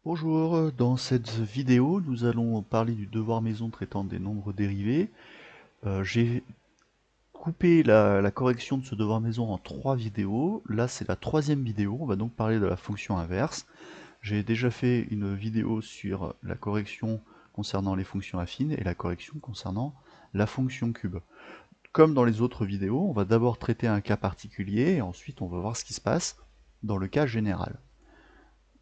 Bonjour, dans cette vidéo, nous allons parler du devoir maison traitant des nombres dérivés. J'ai coupé la correction de ce devoir maison en 3 vidéos. Là, c'est la troisième vidéo. On va donc parler de la fonction inverse. J'ai déjà fait une vidéo sur la correction concernant les fonctions affines et la correction concernant la fonction cube. Comme dans les autres vidéos, on va d'abord traiter un cas particulier et ensuite on va voir ce qui se passe dans le cas général.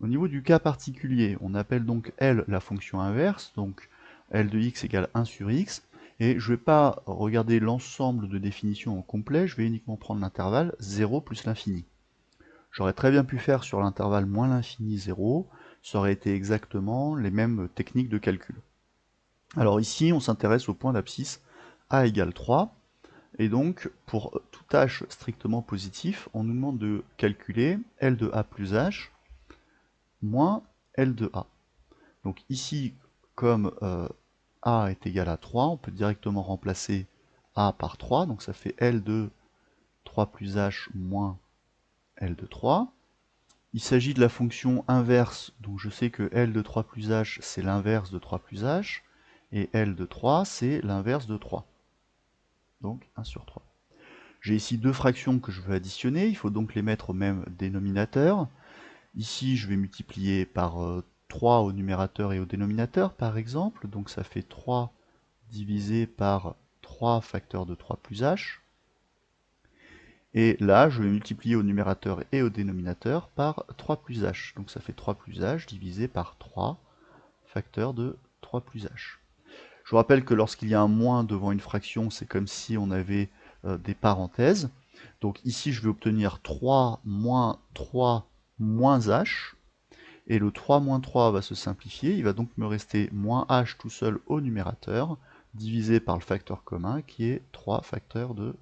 Au niveau du cas particulier, on appelle donc L la fonction inverse, donc L de x égale 1 sur x, et je ne vais pas regarder l'ensemble de définitions au complet, je vais uniquement prendre l'intervalle 0 plus l'infini. J'aurais très bien pu faire sur l'intervalle moins l'infini 0, ça aurait été exactement les mêmes techniques de calcul. Alors ici, on s'intéresse au point d'abscisse a égale 3, et donc pour tout h strictement positif, on nous demande de calculer L de a plus h moins L de a. Donc ici, comme a est égal à 3, on peut directement remplacer a par 3, donc ça fait L de 3 plus h moins L de 3. Il s'agit de la fonction inverse, donc je sais que L de 3 plus h, c'est l'inverse de 3 plus h, et L de 3, c'est l'inverse de 3. Donc 1 sur 3. J'ai ici deux fractions que je veux additionner, il faut donc les mettre au même dénominateur. Ici, je vais multiplier par 3 au numérateur et au dénominateur, par exemple. Donc ça fait 3 divisé par 3 facteur de 3 plus h. Et là, je vais multiplier au numérateur et au dénominateur par 3 plus h. Donc ça fait 3 plus h divisé par 3 facteur de 3 plus h. Je vous rappelle que lorsqu'il y a un moins devant une fraction, c'est comme si on avait des parenthèses. Donc ici, je vais obtenir 3 moins 3 moins h. Et le 3 moins 3 va se simplifier, il va donc me rester moins h tout seul au numérateur, divisé par le facteur commun, qui est 3 facteur de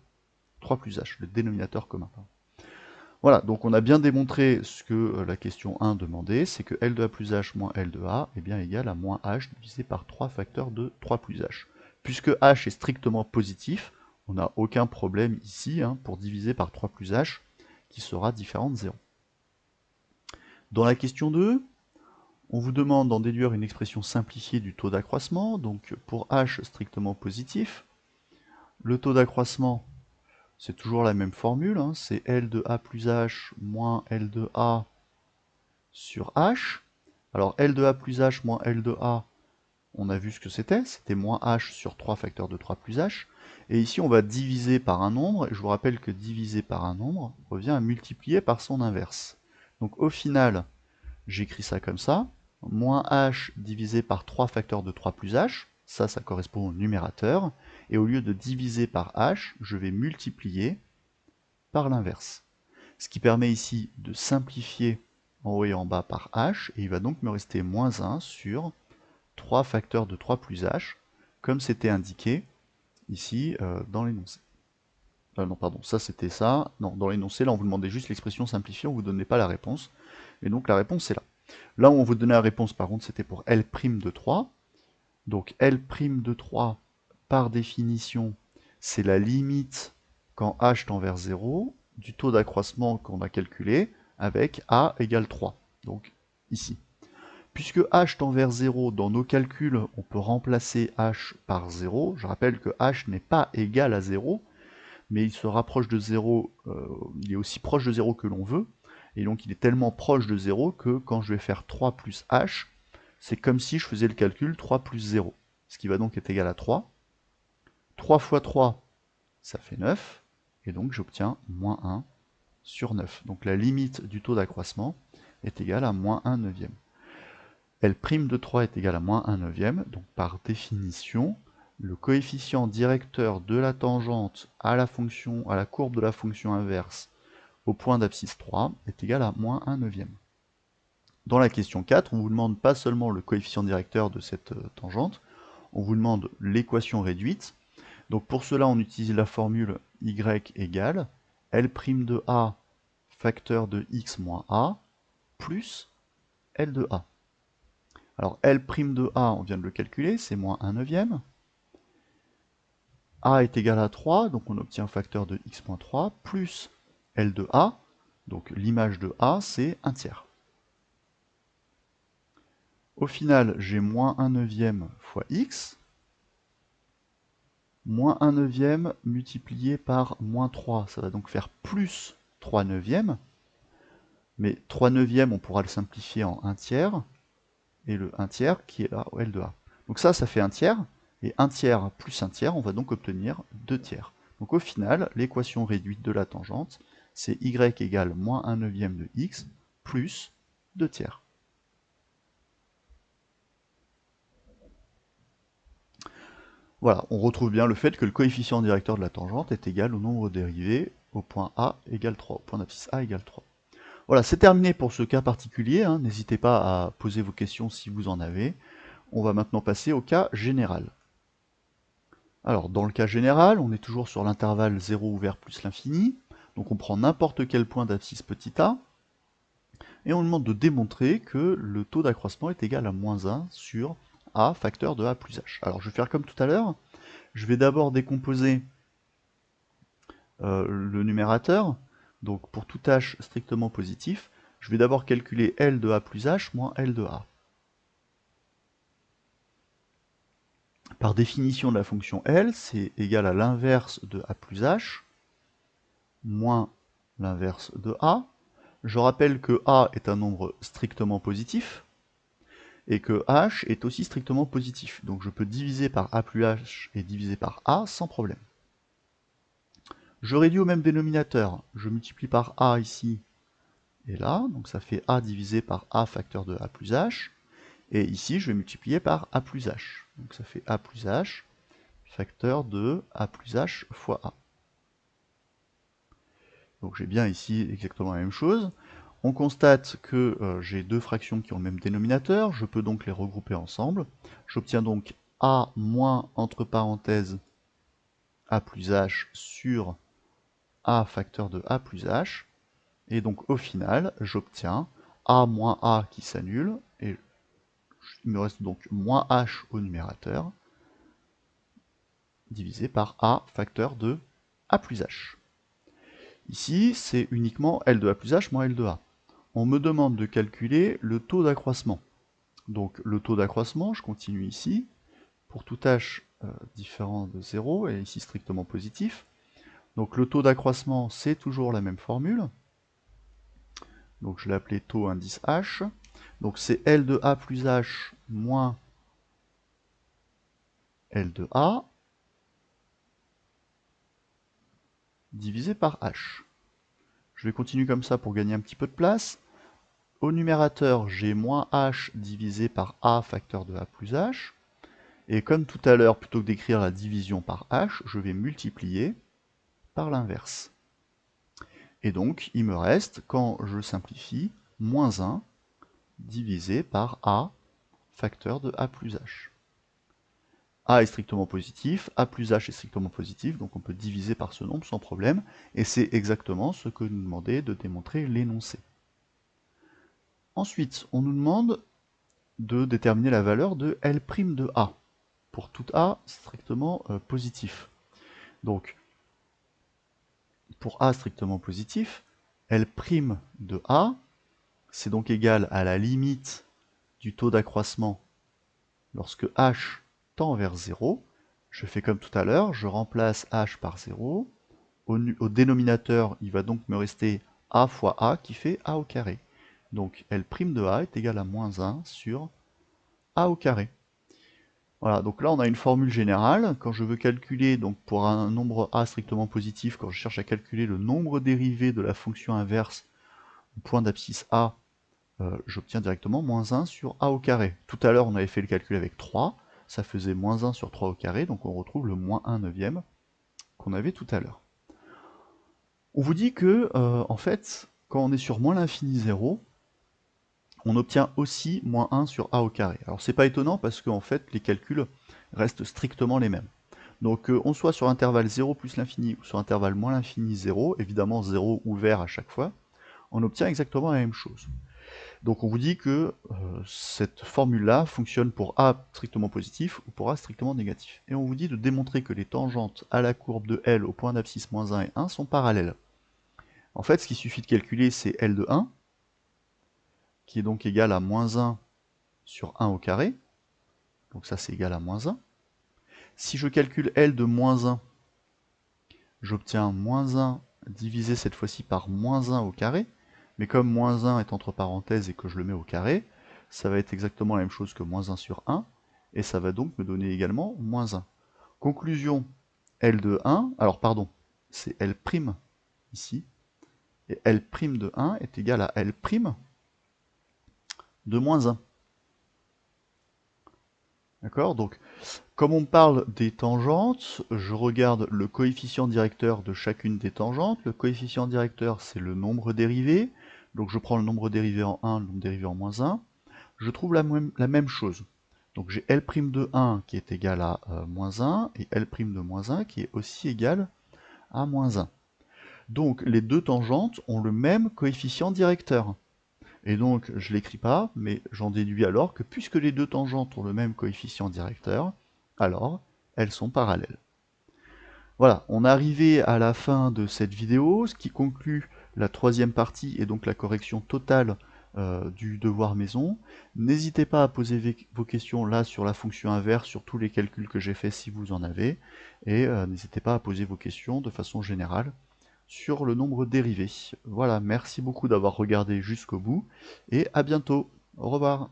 3 plus h, le dénominateur commun. Voilà, donc on a bien démontré ce que la question 1 demandait, c'est que L de A plus H moins L de A est bien égal à moins H divisé par 3 facteurs de 3 plus H. Puisque H est strictement positif, on n'a aucun problème ici pour diviser par 3 plus H, qui sera différent de 0. Dans la question 2, on vous demande d'en déduire une expression simplifiée du taux d'accroissement, donc pour H strictement positif, le taux d'accroissement, c'est toujours la même formule, c'est L de A plus H moins L de A sur H. Alors L de A plus H moins L de A, on a vu ce que c'était moins H sur 3 facteurs de 3 plus H. Et ici, on va diviser par un nombre, et je vous rappelle que diviser par un nombre revient à multiplier par son inverse. Donc au final, j'écris ça comme ça, moins h divisé par 3 facteurs de 3 plus h, ça correspond au numérateur, et au lieu de diviser par h, je vais multiplier par l'inverse. Ce qui permet ici de simplifier en haut et en bas par h, et il va donc me rester moins 1 sur 3 facteurs de 3 plus h, comme c'était indiqué ici dans l'énoncé. Non, pardon, ça c'était ça. Non, dans l'énoncé, là on vous demandait juste l'expression simplifiée, on ne vous donnait pas la réponse. Et donc la réponse c'est là. Là où on vous donnait la réponse, par contre, c'était pour L' de 3. Donc L' de 3, par définition, c'est la limite quand h tend vers 0 du taux d'accroissement qu'on a calculé avec A égale 3. Donc ici. Puisque h tend vers 0, dans nos calculs, on peut remplacer h par 0. Je rappelle que h n'est pas égal à 0, mais il se rapproche de 0, il est aussi proche de 0 que l'on veut. Et donc il est tellement proche de 0 que quand je vais faire 3 plus h, c'est comme si je faisais le calcul 3 plus 0. Ce qui va donc être égal à 3. 3 fois 3, ça fait 9. Et donc j'obtiens moins 1 sur 9. Donc la limite du taux d'accroissement est égale à moins 1 neuvième. L' de 3 est égal à moins 1 neuvième. Donc par définition, le coefficient directeur de la tangente à la courbe de la fonction inverse au point d'abscisse 3 est égal à moins 1 neuvième. Dans la question 4, on vous demande pas seulement le coefficient directeur de cette tangente, on vous demande l'équation réduite. Donc pour cela, on utilise la formule y égale L' de a facteur de x moins a plus L de a. Alors L' de a, on vient de le calculer, c'est moins 1 neuvième. A est égal à 3, donc on obtient un facteur de x moins 3, plus L de a, donc l'image de a, c'est 1 tiers. au final, j'ai moins 1 neuvième fois x, moins 1 neuvième multiplié par moins 3, ça va donc faire plus 3 neuvièmes, mais 3 neuvièmes, on pourra le simplifier en 1 tiers, et le 1 tiers qui est là au L de A. Donc ça fait 1 tiers, et 1 tiers plus 1 tiers, on va donc obtenir 2 tiers. Donc au final, l'équation réduite de la tangente, c'est y égale moins 1 neuvième de x plus 2 tiers. Voilà, on retrouve bien le fait que le coefficient directeur de la tangente est égal au nombre dérivé au point A égale 3, au point d'abscisse A égale 3. Voilà, c'est terminé pour ce cas particulier, hein. N'hésitez pas à poser vos questions si vous en avez. On va maintenant passer au cas général. Alors, dans le cas général, on est toujours sur l'intervalle 0 ouvert plus l'infini, donc on prend n'importe quel point d'abscisse petit a, et on nous demande de démontrer que le taux d'accroissement est égal à moins 1 sur a facteur de a plus h. Alors, je vais faire comme tout à l'heure, je vais d'abord décomposer le numérateur, donc pour tout h strictement positif, je vais d'abord calculer L de a plus h moins L de a. Par définition de la fonction L, c'est égal à l'inverse de a plus h moins l'inverse de a. Je rappelle que a est un nombre strictement positif et que h est aussi strictement positif. Donc je peux diviser par a plus h et diviser par a sans problème. Je réduis au même dénominateur. Je multiplie par a ici et là, donc ça fait a divisé par a facteur de a plus h. Et ici, je vais multiplier par a plus h. Donc ça fait a plus h facteur de a plus h fois a. Donc j'ai bien ici exactement la même chose. On constate que j'ai deux fractions qui ont le même dénominateur, je peux donc les regrouper ensemble. J'obtiens donc a moins entre parenthèses a plus h sur a facteur de a plus h. Et donc au final, j'obtiens a moins a qui s'annule, et il me reste donc moins h au numérateur, divisé par a facteur de a plus h. Ici, c'est uniquement L de A plus H moins L de A. On me demande de calculer le taux d'accroissement. Donc le taux d'accroissement, je continue ici, pour tout H différent de 0, et ici strictement positif. Donc le taux d'accroissement, c'est toujours la même formule. Donc je l'ai appelé taux indice H. Donc c'est L de A plus H moins L de A divisé par H. Je vais continuer comme ça pour gagner un petit peu de place. Au numérateur, j'ai moins h divisé par a facteur de a plus h. Et comme tout à l'heure, plutôt que d'écrire la division par h, je vais multiplier par l'inverse. Et donc, il me reste, quand je simplifie, moins 1 divisé par a facteur de a plus h. A est strictement positif, a plus h est strictement positif, donc on peut diviser par ce nombre sans problème. Et c'est exactement ce que nous demandait de démontrer l'énoncé. Ensuite, on nous demande de déterminer la valeur de L' de A, pour tout A strictement positif. Donc, pour A strictement positif, L' de A, c'est donc égal à la limite du taux d'accroissement lorsque H tend vers 0. Je fais comme tout à l'heure, je remplace H par 0. Au dénominateur, il va donc me rester A fois A qui fait A au carré. Donc L' de A est égal à moins 1 sur A au carré. Voilà, donc là on a une formule générale. Quand je veux calculer, donc pour un nombre A strictement positif, quand je cherche à calculer le nombre dérivé de la fonction inverse au point d'abscisse A, j'obtiens directement moins 1 sur A au carré. Tout à l'heure on avait fait le calcul avec 3, ça faisait moins 1 sur 3 au carré, donc on retrouve le moins 1 neuvième qu'on avait tout à l'heure. On vous dit que, en fait, quand on est sur moins l'infini 0, on obtient aussi moins 1 sur a au carré. Alors c'est pas étonnant parce qu'en fait les calculs restent strictement les mêmes. Donc on soit sur intervalle 0 plus l'infini ou sur intervalle moins l'infini 0, évidemment 0 ouvert à chaque fois, on obtient exactement la même chose. Donc on vous dit que cette formule-là fonctionne pour a strictement positif ou pour a strictement négatif. Et on vous dit de démontrer que les tangentes à la courbe de L au point d'abscisse moins 1 et 1 sont parallèles. En fait, ce qu'il suffit de calculer, c'est L de 1, qui est donc égal à moins 1 sur 1 au carré, donc ça c'est égal à moins 1. Si je calcule L de moins 1, j'obtiens moins 1 divisé cette fois-ci par moins 1 au carré, mais comme moins 1 est entre parenthèses et que je le mets au carré, ça va être exactement la même chose que moins 1 sur 1, et ça va donc me donner également moins 1. Conclusion, L de 1, alors pardon, c'est L' ici, et L' de 1 est égal à L' de moins 1. D'accord? Donc, comme on parle des tangentes, je regarde le coefficient directeur de chacune des tangentes. Le coefficient directeur, c'est le nombre dérivé. Donc je prends le nombre dérivé en 1, le nombre dérivé en moins 1. Je trouve la même chose. Donc j'ai L' de 1 qui est égal à moins 1 et L' de moins 1 qui est aussi égal à moins 1. Donc les deux tangentes ont le même coefficient directeur. Et donc je ne l'écris pas, mais j'en déduis alors que puisque les deux tangentes ont le même coefficient directeur, alors elles sont parallèles. Voilà, on est arrivé à la fin de cette vidéo, ce qui conclut la troisième partie et donc la correction totale du devoir maison. N'hésitez pas à poser vos questions là sur la fonction inverse, sur tous les calculs que j'ai faits si vous en avez, et n'hésitez pas à poser vos questions de façon générale sur le nombre dérivé. Voilà, merci beaucoup d'avoir regardé jusqu'au bout, et à bientôt. Au revoir.